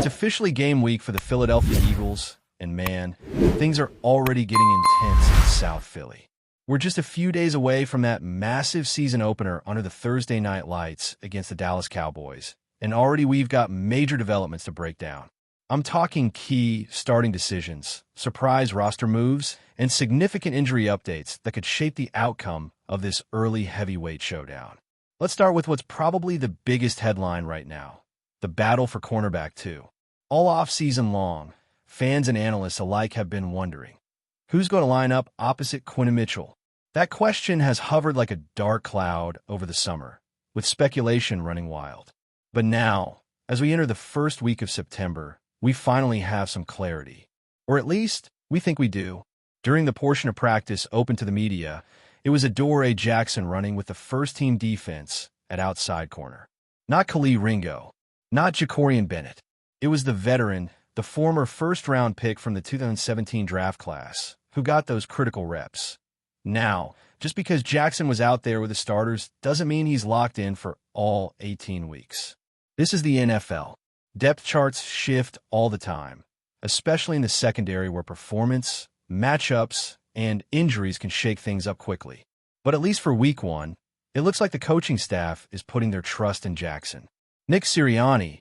It's officially game week for the Philadelphia Eagles, and man, things are already getting intense in South Philly. We're just a few days away from that massive season opener under the Thursday night lights against the Dallas Cowboys, and already we've got major developments to break down. I'm talking key starting decisions, surprise roster moves, and significant injury updates that could shape the outcome of this early heavyweight showdown. Let's start with what's probably the biggest headline right now, the battle for cornerback 2. All off-season long, fans and analysts alike have been wondering, who's going to line up opposite Quinn Mitchell? That question has hovered like a dark cloud over the summer, with speculation running wild. But now, as we enter the first week of September, we finally have some clarity. Or at least, we think we do. During the portion of practice open to the media, it was Adoree Jackson running with the first-team defense at outside corner. Not Khalil Ringo, not Jacorian Bennett. It was the veteran, the former first-round pick from the 2017 draft class, who got those critical reps. Now, just because Jackson was out there with the starters doesn't mean he's locked in for all 18 weeks. This is the NFL. Depth charts shift all the time, especially in the secondary where performance, matchups, and injuries can shake things up quickly. But at least for week 1, it looks like the coaching staff is putting their trust in Jackson. Nick Sirianni,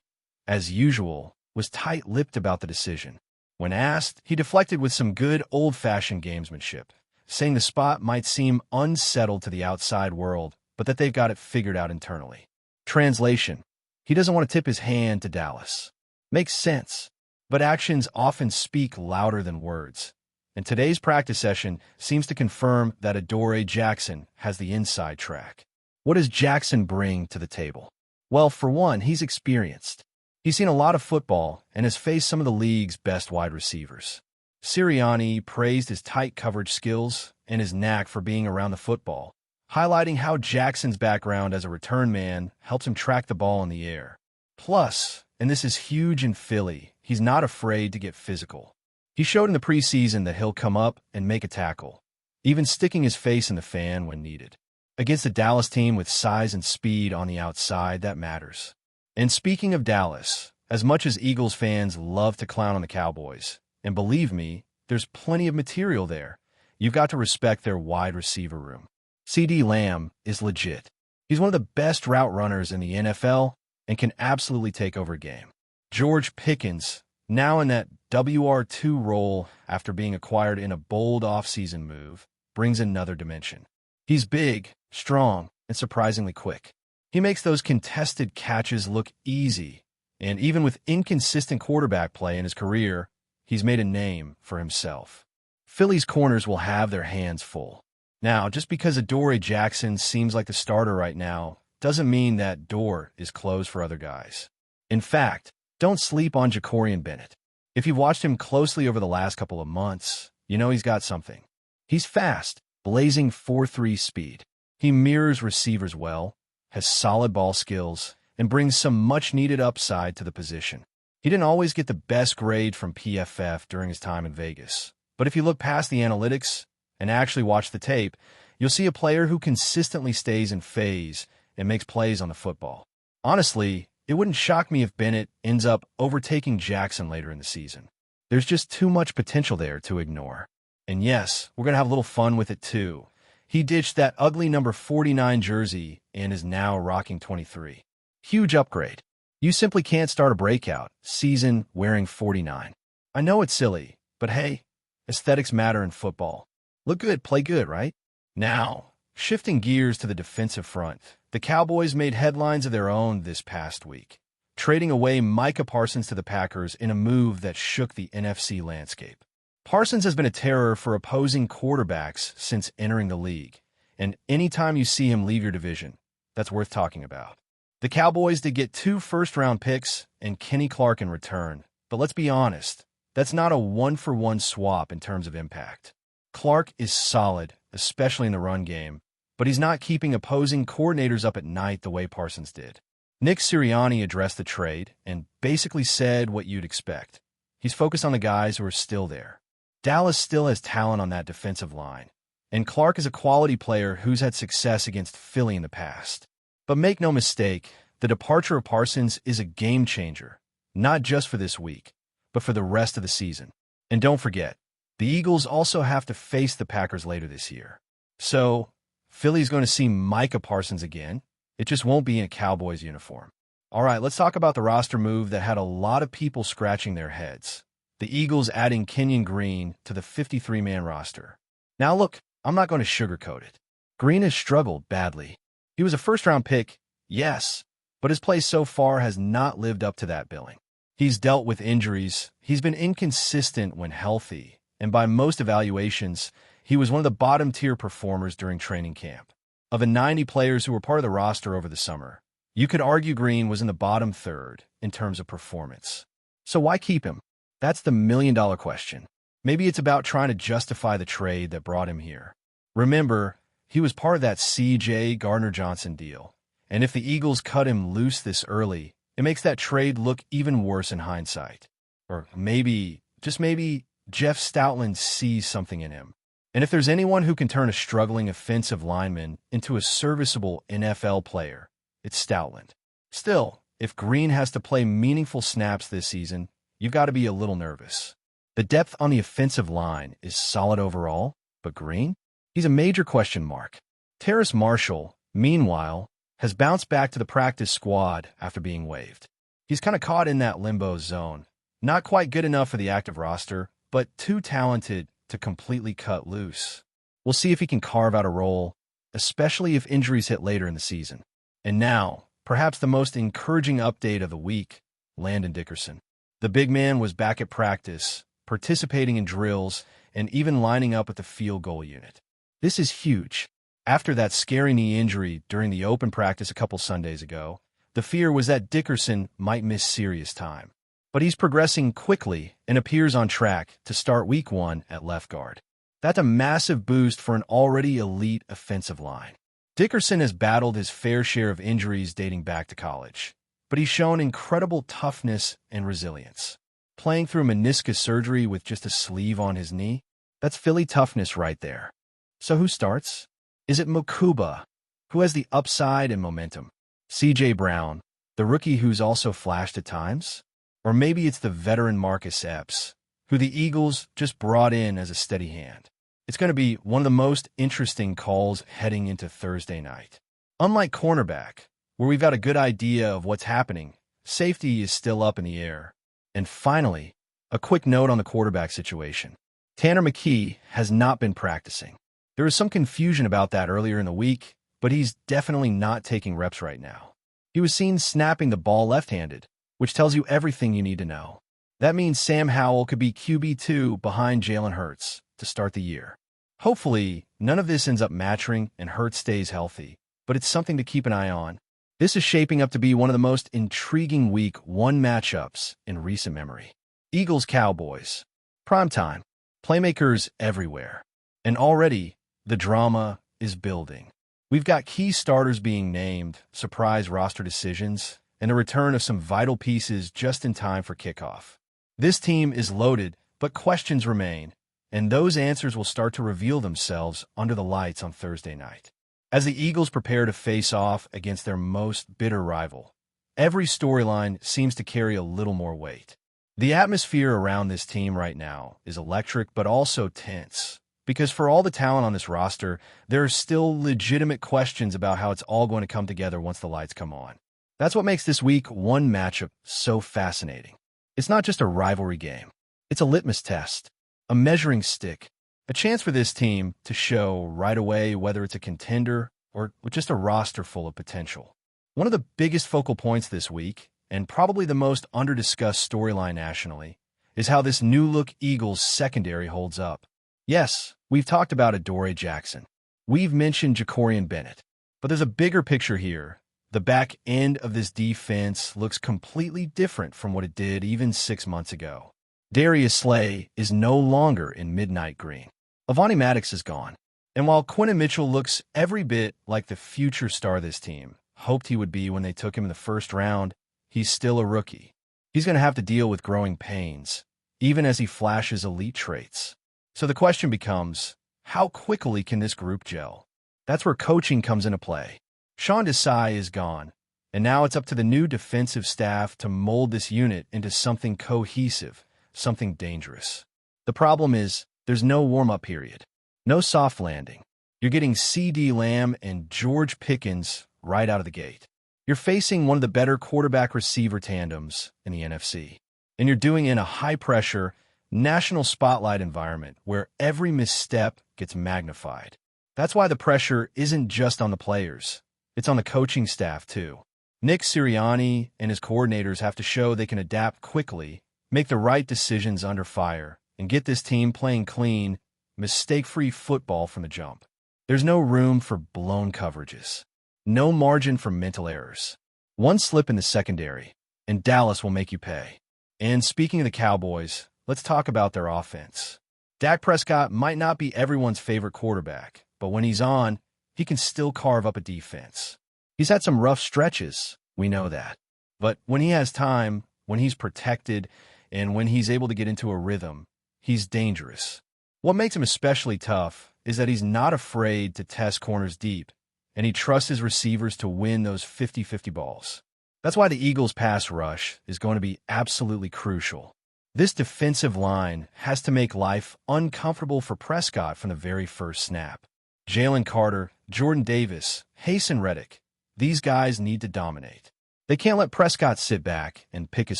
as usual, was tight-lipped about the decision. When asked, he deflected with some good old-fashioned gamesmanship, saying the spot might seem unsettled to the outside world, but that they've got it figured out internally. Translation: he doesn't want to tip his hand to Dallas. Makes sense, but actions often speak louder than words. And today's practice session seems to confirm that Adoree Jackson has the inside track. What does Jackson bring to the table? Well, for one, he's experienced. He's seen a lot of football and has faced some of the league's best wide receivers. Sirianni praised his tight coverage skills and his knack for being around the football, highlighting how Jackson's background as a return man helps him track the ball in the air. Plus, and this is huge in Philly, he's not afraid to get physical. He showed in the preseason that he'll come up and make a tackle, even sticking his face in the fan when needed. Against a Dallas team with size and speed on the outside, that matters. And speaking of Dallas, as much as Eagles fans love to clown on the Cowboys, and believe me, there's plenty of material there, you've got to respect their wide receiver room. CeeDee Lamb is legit. He's one of the best route runners in the NFL and can absolutely take over a game. George Pickens, now in that WR2 role after being acquired in a bold offseason move, brings another dimension. He's big, strong, and surprisingly quick. He makes those contested catches look easy, and even with inconsistent quarterback play in his career, he's made a name for himself. Philly's corners will have their hands full. Now, just because Adoree Jackson seems like the starter right now doesn't mean that door is closed for other guys. In fact, don't sleep on Jacorian Bennett. If you've watched him closely over the last couple of months, you know he's got something. He's fast, blazing 4.3 speed. He mirrors receivers well, has solid ball skills, and brings some much-needed upside to the position. He didn't always get the best grade from PFF during his time in Vegas, but if you look past the analytics and actually watch the tape, you'll see a player who consistently stays in phase and makes plays on the football. Honestly, it wouldn't shock me if Bennett ends up overtaking Jackson later in the season. There's just too much potential there to ignore. And yes, we're going to have a little fun with it too. He ditched that ugly number 49 jersey and is now rocking 23. Huge upgrade. You simply can't start a breakout season wearing 49. I know it's silly, but hey, aesthetics matter in football. Look good, play good, right? Now, shifting gears to the defensive front, the Cowboys made headlines of their own this past week, trading away Micah Parsons to the Packers in a move that shook the NFC landscape. Parsons has been a terror for opposing quarterbacks since entering the league, and anytime you see him leave your division, that's worth talking about. The Cowboys did get 2 first-round picks and Kenny Clark in return, but let's be honest, that's not a one-for-one swap in terms of impact. Clark is solid, especially in the run game, but he's not keeping opposing coordinators up at night the way Parsons did. Nick Sirianni addressed the trade and basically said what you'd expect. He's focused on the guys who are still there. Dallas still has talent on that defensive line, and Clark is a quality player who's had success against Philly in the past. But make no mistake, the departure of Parsons is a game changer, not just for this week, but for the rest of the season. And don't forget, the Eagles also have to face the Packers later this year. So, Philly's going to see Micah Parsons again. It just won't be in a Cowboys uniform. All right, let's talk about the roster move that had a lot of people scratching their heads. The Eagles adding Kenyon Green to the 53-man roster. Now look, I'm not going to sugarcoat it. Green has struggled badly. He was a first-round pick, yes, but his play so far has not lived up to that billing. He's dealt with injuries, he's been inconsistent when healthy, and by most evaluations, he was one of the bottom-tier performers during training camp. Of the 90 players who were part of the roster over the summer, you could argue Green was in the bottom third in terms of performance. So why keep him? That's the million-dollar question. Maybe it's about trying to justify the trade that brought him here. Remember, he was part of that C.J. Gardner-Johnson deal, and if the Eagles cut him loose this early, it makes that trade look even worse in hindsight. Or maybe, just maybe, Jeff Stoutland sees something in him. And if there's anyone who can turn a struggling offensive lineman into a serviceable NFL player, it's Stoutland. Still, if Green has to play meaningful snaps this season, you've got to be a little nervous. The depth on the offensive line is solid overall, but Green? He's a major question mark. Terrace Marshall, meanwhile, has bounced back to the practice squad after being waived. He's kind of caught in that limbo zone. Not quite good enough for the active roster, but too talented to completely cut loose. We'll see if he can carve out a role, especially if injuries hit later in the season. And now, perhaps the most encouraging update of the week, Landon Dickerson. The big man was back at practice, participating in drills, and even lining up at the field goal unit. This is huge. After that scary knee injury during the open practice a couple Sundays ago, the fear was that Dickerson might miss serious time. But he's progressing quickly and appears on track to start Week 1 at left guard. That's a massive boost for an already elite offensive line. Dickerson has battled his fair share of injuries dating back to college, but he's shown incredible toughness and resilience. Playing through meniscus surgery with just a sleeve on his knee, that's Philly toughness right there. So who starts? Is it Mukuba, who has the upside and momentum? C.J. Brown, the rookie who's also flashed at times? Or maybe it's the veteran Marcus Epps, who the Eagles just brought in as a steady hand. It's going to be one of the most interesting calls heading into Thursday night. Unlike cornerback, where we've got a good idea of what's happening, safety is still up in the air. And finally, a quick note on the quarterback situation. Tanner McKee has not been practicing. There was some confusion about that earlier in the week, but he's definitely not taking reps right now. He was seen snapping the ball left-handed, which tells you everything you need to know. That means Sam Howell could be QB2 behind Jalen Hurts to start the year. Hopefully, none of this ends up maturing and Hurts stays healthy, but it's something to keep an eye on. This is shaping up to be one of the most intriguing Week 1 matchups in recent memory. Eagles-Cowboys. Primetime. Playmakers everywhere. And already, the drama is building. We've got key starters being named, surprise roster decisions, and a return of some vital pieces just in time for kickoff. This team is loaded, but questions remain, and those answers will start to reveal themselves under the lights on Thursday night. As the Eagles prepare to face off against their most bitter rival, every storyline seems to carry a little more weight. The atmosphere around this team right now is electric but also tense, because for all the talent on this roster, there are still legitimate questions about how it's all going to come together once the lights come on. That's what makes this Week 1 matchup so fascinating. It's not just a rivalry game. It's a litmus test, a measuring stick, a chance for this team to show right away whether it's a contender or just a roster full of potential. One of the biggest focal points this week, and probably the most under-discussed storyline nationally, is how this new-look Eagles secondary holds up. Yes, we've talked about Adoree Jackson. We've mentioned Jacorian Bennett. But there's a bigger picture here. The back end of this defense looks completely different from what it did even 6 months ago. Darius Slay is no longer in midnight green. Avonte Maddox is gone. And while Quentin Mitchell looks every bit like the future star this team hoped he would be when they took him in the first round, he's still a rookie. He's going to have to deal with growing pains, even as he flashes elite traits. So the question becomes, how quickly can this group gel? That's where coaching comes into play. Sean Desai is gone, And now it's up to the new defensive staff to mold this unit into something cohesive, something dangerous. The problem is, there's no warm-up period, no soft landing. You're getting CeeDee Lamb and George Pickens right out of the gate. You're facing one of the better quarterback-receiver tandems in the NFC. And you're doing it in a high-pressure, national spotlight environment where every misstep gets magnified. That's why the pressure isn't just on the players. It's on the coaching staff, too. Nick Sirianni and his coordinators have to show they can adapt quickly, make the right decisions under fire, and get this team playing clean, mistake-free football from the jump. There's no room for blown coverages. No margin for mental errors. One slip in the secondary, and Dallas will make you pay. And speaking of the Cowboys, let's talk about their offense. Dak Prescott might not be everyone's favorite quarterback, but when he's on, he can still carve up a defense. He's had some rough stretches, we know that. But when he has time, when he's protected, and when he's able to get into a rhythm, he's dangerous. What makes him especially tough is that he's not afraid to test corners deep, and he trusts his receivers to win those 50-50 balls. That's why the Eagles' pass rush is going to be absolutely crucial. This defensive line has to make life uncomfortable for Prescott from the very first snap. Jalen Carter, Jordan Davis, Haason Reddick, these guys need to dominate. They can't let Prescott sit back and pick his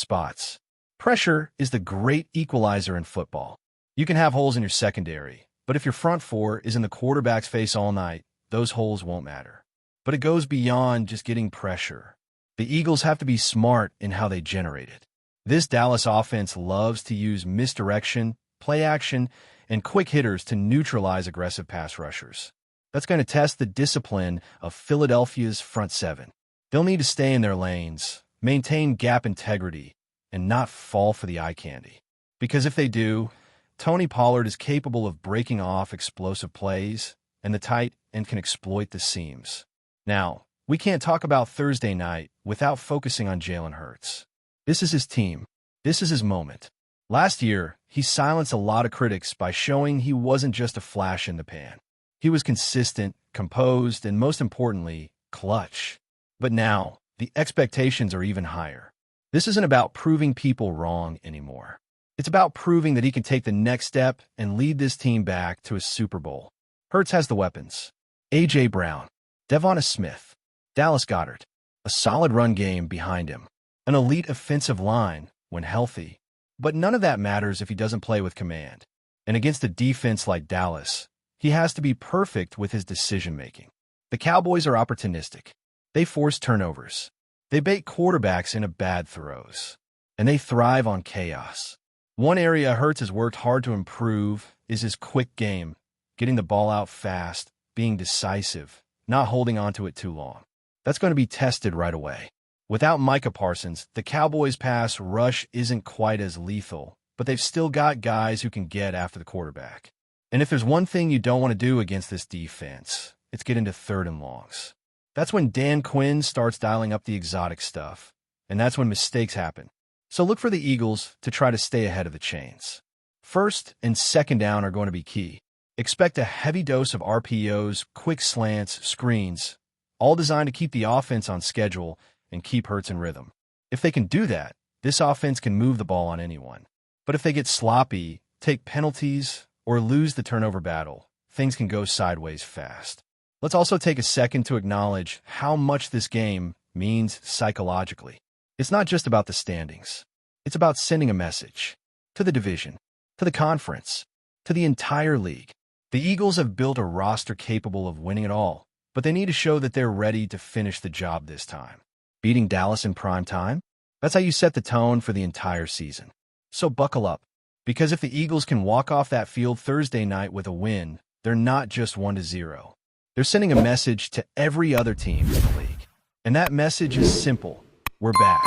spots. Pressure is the great equalizer in football. You can have holes in your secondary, but if your front four is in the quarterback's face all night, those holes won't matter. But it goes beyond just getting pressure. The Eagles have to be smart in how they generate it. This Dallas offense loves to use misdirection, play action, and quick hitters to neutralize aggressive pass rushers. That's going to test the discipline of Philadelphia's front seven. They'll need to stay in their lanes, maintain gap integrity, and not fall for the eye candy. Because if they do, Tony Pollard is capable of breaking off explosive plays, and the tight end can exploit the seams. Now, we can't talk about Thursday night without focusing on Jalen Hurts. This is his team. This is his moment. Last year, he silenced a lot of critics by showing he wasn't just a flash in the pan. He was consistent, composed, and most importantly, clutch. But now, the expectations are even higher. This isn't about proving people wrong anymore. It's about proving that he can take the next step and lead this team back to a Super Bowl. Hurts has the weapons. A.J. Brown, Devonta Smith, Dallas Goedert, a solid run game behind him, an elite offensive line when healthy. But none of that matters if he doesn't play with command. And against a defense like Dallas, he has to be perfect with his decision-making. The Cowboys are opportunistic. They force turnovers. They bait quarterbacks into bad throws. And they thrive on chaos. One area Hurts has worked hard to improve is his quick game, getting the ball out fast, being decisive, not holding onto it too long. That's going to be tested right away. Without Micah Parsons, the Cowboys' pass rush isn't quite as lethal, but they've still got guys who can get after the quarterback. And if there's one thing you don't want to do against this defense, it's get into third and longs. That's when Dan Quinn starts dialing up the exotic stuff, and that's when mistakes happen. So look for the Eagles to try to stay ahead of the chains. First and second down are going to be key. Expect a heavy dose of RPOs, quick slants, screens, all designed to keep the offense on schedule and keep Hurts in rhythm. If they can do that, this offense can move the ball on anyone. But if they get sloppy, take penalties, or lose the turnover battle, things can go sideways fast. Let's also take a second to acknowledge how much this game means psychologically. It's not just about the standings. It's about sending a message to the division, to the conference, to the entire league. The Eagles have built a roster capable of winning it all, but they need to show that they're ready to finish the job this time. Beating Dallas in prime time? That's how you set the tone for the entire season. So buckle up. Because if the Eagles can walk off that field Thursday night with a win, they're not just 1-0. They're sending a message to every other team in the league. And that message is simple. We're back.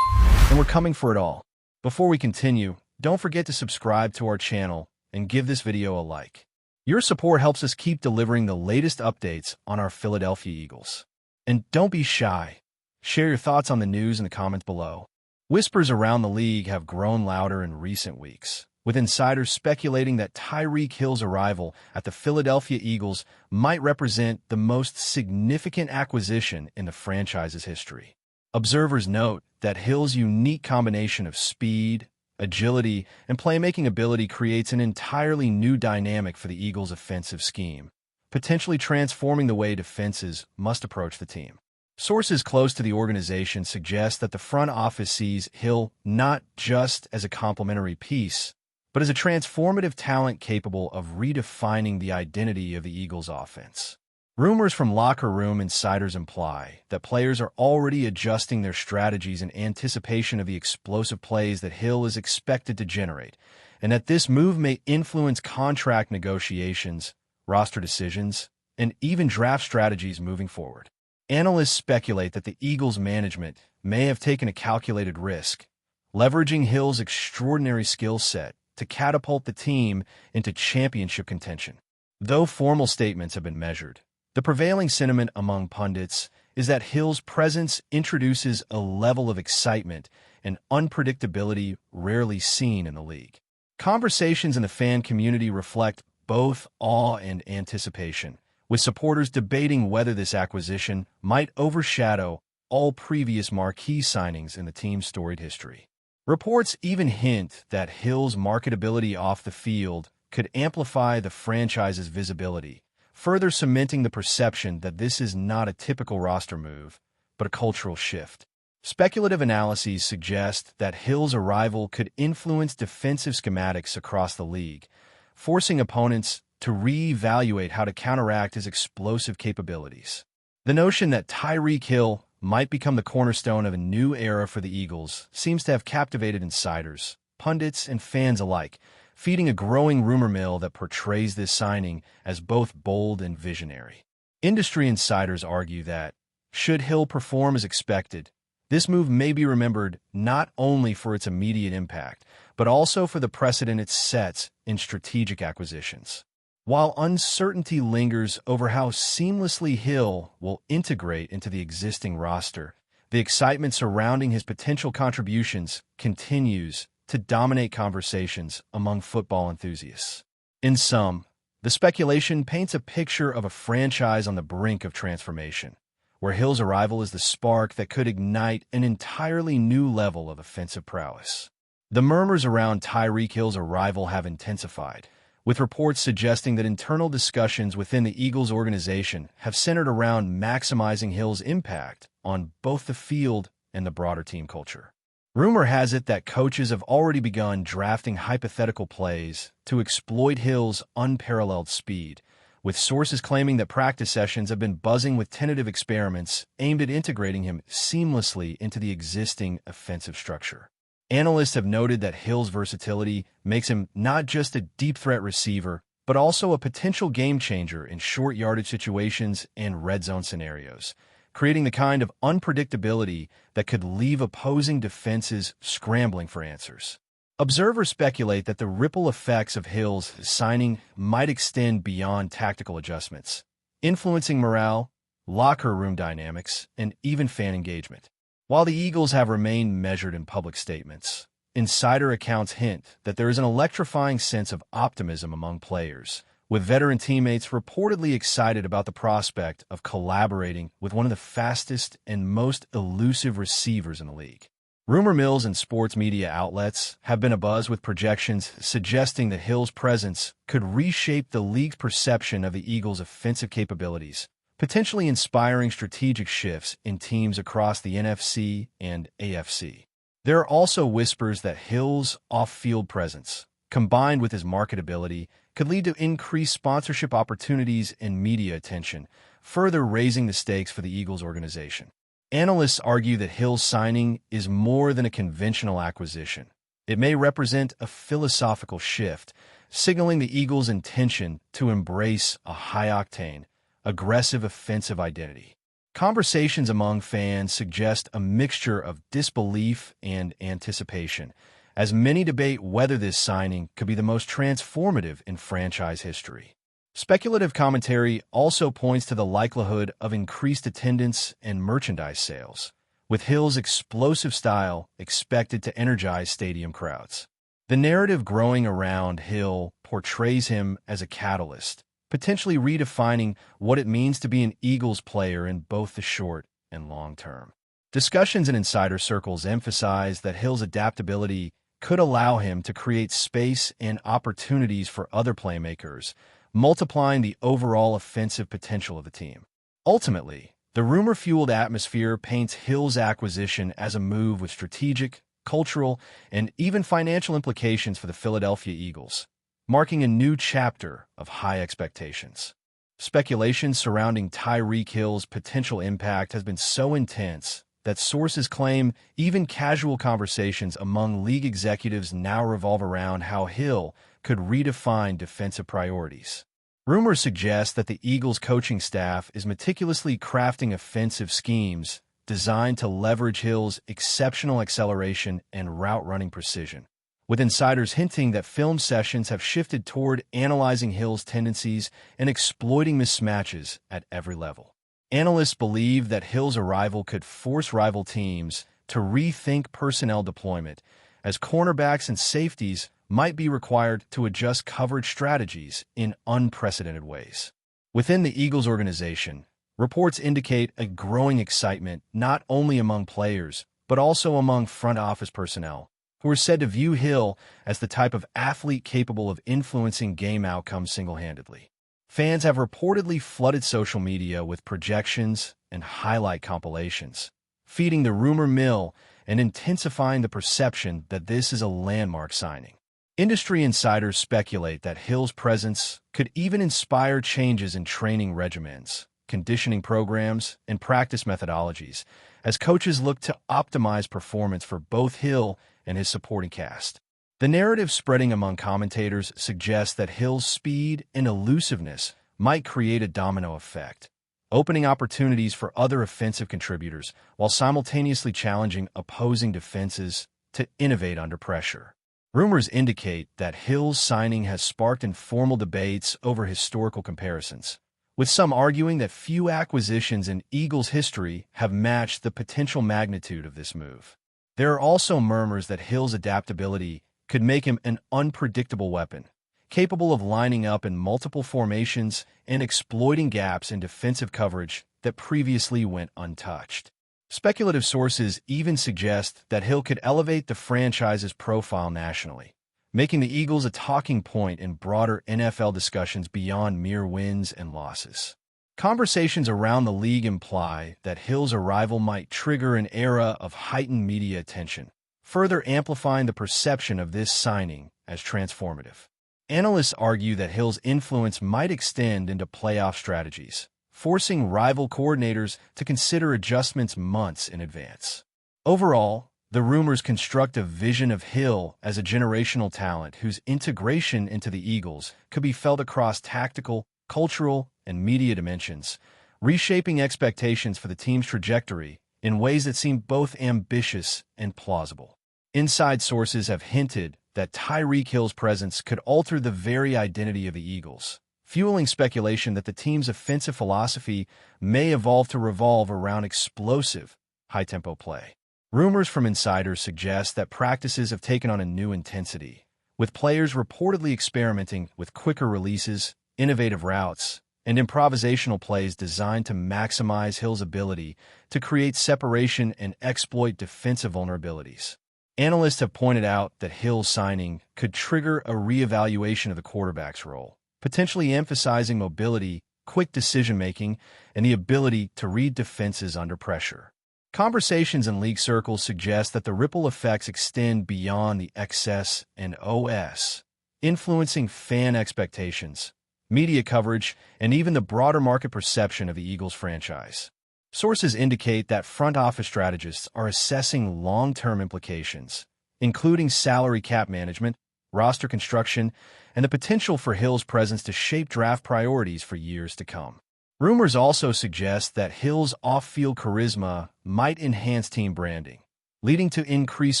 And we're coming for it all. Before we continue, don't forget to subscribe to our channel and give this video a like. Your support helps us keep delivering the latest updates on our Philadelphia Eagles. And don't be shy. Share your thoughts on the news in the comments below. Whispers around the league have grown louder in recent weeks, with insiders speculating that TYREEK Hill's arrival at the Philadelphia Eagles might represent the most significant acquisition in the franchise's history. Observers note that Hill's unique combination of speed, agility, and playmaking ability creates an entirely new dynamic for the Eagles' offensive scheme, potentially transforming the way defenses must approach the team. Sources close to the organization suggest that the front office sees Hill not just as a complementary piece, but as a transformative talent capable of redefining the identity of the Eagles' offense. Rumors from locker room insiders imply that players are already adjusting their strategies in anticipation of the explosive plays that Hill is expected to generate, and that this move may influence contract negotiations, roster decisions, and even draft strategies moving forward. Analysts speculate that the Eagles' management may have taken a calculated risk, leveraging Hill's extraordinary skill set to catapult the team into championship contention. Though formal statements have been measured, the prevailing sentiment among pundits is that Hill's presence introduces a level of excitement and unpredictability rarely seen in the league. Conversations in the fan community reflect both awe and anticipation, with supporters debating whether this acquisition might overshadow all previous marquee signings in the team's storied history. Reports even hint that Hill's marketability off the field could amplify the franchise's visibility, further cementing the perception that this is not a typical roster move, but a cultural shift. Speculative analyses suggest that Hill's arrival could influence defensive schematics across the league, forcing opponents to reevaluate how to counteract his explosive capabilities. The notion that TYREEK Hill might become the cornerstone of a new era for the Eagles seems to have captivated insiders, pundits, and fans alike, feeding a growing rumor mill that portrays this signing as both bold and visionary. Industry insiders argue that, should Hill perform as expected, this move may be remembered not only for its immediate impact, but also for the precedent it sets in strategic acquisitions. While uncertainty lingers over how seamlessly Hill will integrate into the existing roster, the excitement surrounding his potential contributions continues to dominate conversations among football enthusiasts. In sum, the speculation paints a picture of a franchise on the brink of transformation, where Hill's arrival is the spark that could ignite an entirely new level of offensive prowess. The murmurs around TYREEK Hill's arrival have intensified, with reports suggesting that internal discussions within the Eagles organization have centered around maximizing Hill's impact on both the field and the broader team culture. Rumor has it that coaches have already begun drafting hypothetical plays to exploit Hill's unparalleled speed, with sources claiming that practice sessions have been buzzing with tentative experiments aimed at integrating him seamlessly into the existing offensive structure. Analysts have noted that Hill's versatility makes him not just a deep threat receiver, but also a potential game changer in short yardage situations and red zone scenarios, creating the kind of unpredictability that could leave opposing defenses scrambling for answers. Observers speculate that the ripple effects of Hill's signing might extend beyond tactical adjustments, influencing morale, locker room dynamics, and even fan engagement. While the Eagles have remained measured in public statements, insider accounts hint that there is an electrifying sense of optimism among players, with veteran teammates reportedly excited about the prospect of collaborating with one of the fastest and most elusive receivers in the league. Rumor mills and sports media outlets have been abuzz with projections suggesting that Hill's presence could reshape the league's perception of the Eagles' offensive capabilities, potentially inspiring strategic shifts in teams across the NFC and AFC. There are also whispers that Hill's off-field presence, combined with his marketability, could lead to increased sponsorship opportunities and media attention, further raising the stakes for the Eagles organization. Analysts argue that Hill's signing is more than a conventional acquisition. It may represent a philosophical shift, signaling the Eagles' intention to embrace a high-octane, aggressive offensive identity. Conversations among fans suggest a mixture of disbelief and anticipation, as many debate whether this signing could be the most transformative in franchise history. Speculative commentary also points to the likelihood of increased attendance and merchandise sales, with Hill's explosive style expected to energize stadium crowds. The narrative growing around Hill portrays him as a catalyst, potentially redefining what it means to be an Eagles player in both the short and long term. Discussions in insider circles emphasize that Hill's adaptability could allow him to create space and opportunities for other playmakers, multiplying the overall offensive potential of the team. Ultimately, the rumor-fueled atmosphere paints Hill's acquisition as a move with strategic, cultural, and even financial implications for the Philadelphia Eagles, marking a new chapter of high expectations. Speculation surrounding TYREEK Hill's potential impact has been so intense that sources claim even casual conversations among league executives now revolve around how Hill could redefine defensive priorities. Rumors suggest that the Eagles' coaching staff is meticulously crafting offensive schemes designed to leverage Hill's exceptional acceleration and route-running precision, with insiders hinting that film sessions have shifted toward analyzing Hill's tendencies and exploiting mismatches at every level. Analysts believe that Hill's arrival could force rival teams to rethink personnel deployment, as cornerbacks and safeties might be required to adjust coverage strategies in unprecedented ways. Within the Eagles organization, reports indicate a growing excitement not only among players, but also among front office personnel, who are said to view Hill as the type of athlete capable of influencing game outcomes single-handedly. Fans have reportedly flooded social media with projections and highlight compilations, feeding the rumor mill and intensifying the perception that this is a landmark signing. Industry insiders speculate that Hill's presence could even inspire changes in training regimens, conditioning programs, and practice methodologies, as coaches look to optimize performance for both Hill and his supporting cast. The narrative spreading among commentators suggests that Hill's speed and elusiveness might create a domino effect, opening opportunities for other offensive contributors while simultaneously challenging opposing defenses to innovate under pressure. Rumors indicate that Hill's signing has sparked informal debates over historical comparisons, with some arguing that few acquisitions in Eagles history have matched the potential magnitude of this move. There are also murmurs that Hill's adaptability could make him an unpredictable weapon, capable of lining up in multiple formations and exploiting gaps in defensive coverage that previously went untouched. Speculative sources even suggest that Hill could elevate the franchise's profile nationally, making the Eagles a talking point in broader NFL discussions beyond mere wins and losses. Conversations around the league imply that Hill's arrival might trigger an era of heightened media attention, further amplifying the perception of this signing as transformative. Analysts argue that Hill's influence might extend into playoff strategies, forcing rival coordinators to consider adjustments months in advance. Overall, the rumors construct a vision of Hill as a generational talent whose integration into the Eagles could be felt across tactical, cultural, and media dimensions, reshaping expectations for the team's trajectory in ways that seem both ambitious and plausible. Inside sources have hinted that TYREEK Hill's presence could alter the very identity of the Eagles, fueling speculation that the team's offensive philosophy may evolve to revolve around explosive, high-tempo play. Rumors from insiders suggest that practices have taken on a new intensity, with players reportedly experimenting with quicker releases, innovative routes, and improvisational plays designed to maximize Hill's ability to create separation and exploit defensive vulnerabilities. Analysts have pointed out that Hill's signing could trigger a reevaluation of the quarterback's role, potentially emphasizing mobility, quick decision-making, and the ability to read defenses under pressure. Conversations in league circles suggest that the ripple effects extend beyond the XS and OS, influencing fan expectations, media coverage, and even the broader market perception of the Eagles franchise. Sources indicate that front office strategists are assessing long-term implications, including salary cap management, roster construction, and the potential for Hill's presence to shape draft priorities for years to come. Rumors also suggest that Hill's off-field charisma might enhance team branding, leading to increased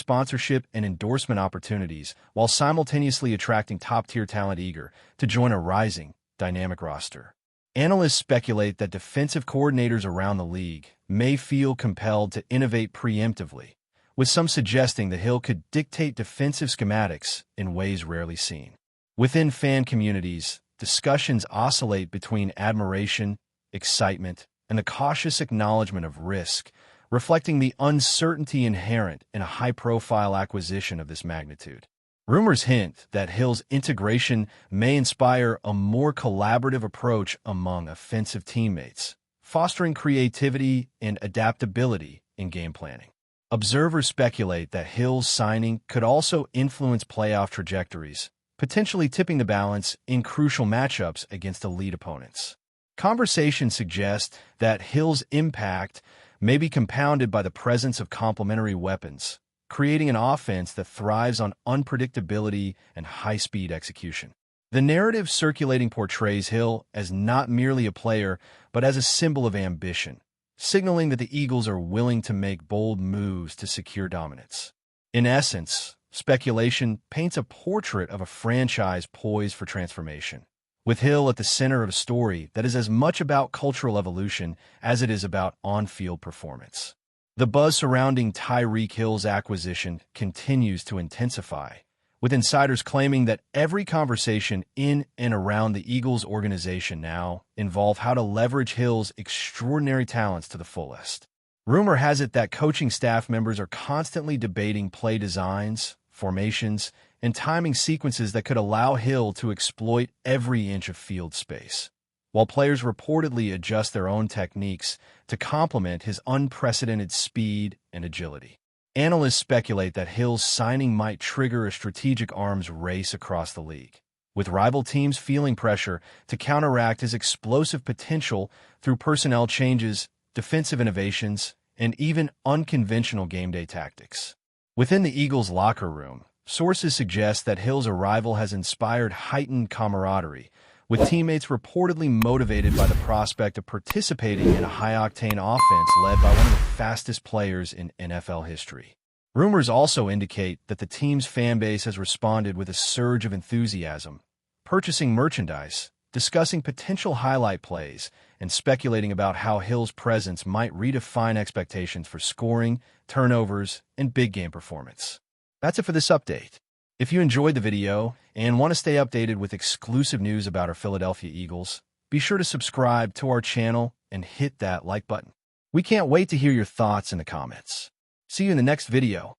sponsorship and endorsement opportunities while simultaneously attracting top-tier talent eager to join a rising, dynamic roster. Analysts speculate that defensive coordinators around the league may feel compelled to innovate preemptively, with some suggesting that Hill could dictate defensive schematics in ways rarely seen. Within fan communities, discussions oscillate between admiration, excitement, and a cautious acknowledgement of risk, reflecting the uncertainty inherent in a high-profile acquisition of this magnitude. Rumors hint that Hill's integration may inspire a more collaborative approach among offensive teammates, fostering creativity and adaptability in game planning. Observers speculate that Hill's signing could also influence playoff trajectories, potentially tipping the balance in crucial matchups against elite opponents. Conversations suggest that Hill's impact may be compounded by the presence of complementary weapons, creating an offense that thrives on unpredictability and high-speed execution. The narrative circulating portrays Hill as not merely a player, but as a symbol of ambition, signaling that the Eagles are willing to make bold moves to secure dominance. In essence, speculation paints a portrait of a franchise poised for transformation, with Hill at the center of a story that is as much about cultural evolution as it is about on-field performance. The buzz surrounding Tyreek Hill's acquisition continues to intensify, with insiders claiming that every conversation in and around the Eagles organization now involve how to leverage Hill's extraordinary talents to the fullest. Rumor has it that coaching staff members are constantly debating play designs, formations, and timing sequences that could allow Hill to exploit every inch of field space, while players reportedly adjust their own techniques to complement his unprecedented speed and agility. Analysts speculate that Hill's signing might trigger a strategic arms race across the league, with rival teams feeling pressure to counteract his explosive potential through personnel changes, defensive innovations, and even unconventional game-day tactics. Within the Eagles' locker room, sources suggest that Hill's arrival has inspired heightened camaraderie, with teammates reportedly motivated by the prospect of participating in a high-octane offense led by one of the fastest players in NFL history. Rumors also indicate that the team's fan base has responded with a surge of enthusiasm, purchasing merchandise, discussing potential highlight plays, and speculating about how Hill's presence might redefine expectations for scoring, turnovers, and big-game performance. That's it for this update. If you enjoyed the video and want to stay updated with exclusive news about our Philadelphia Eagles, be sure to subscribe to our channel and hit that like button. We can't wait to hear your thoughts in the comments. See you in the next video.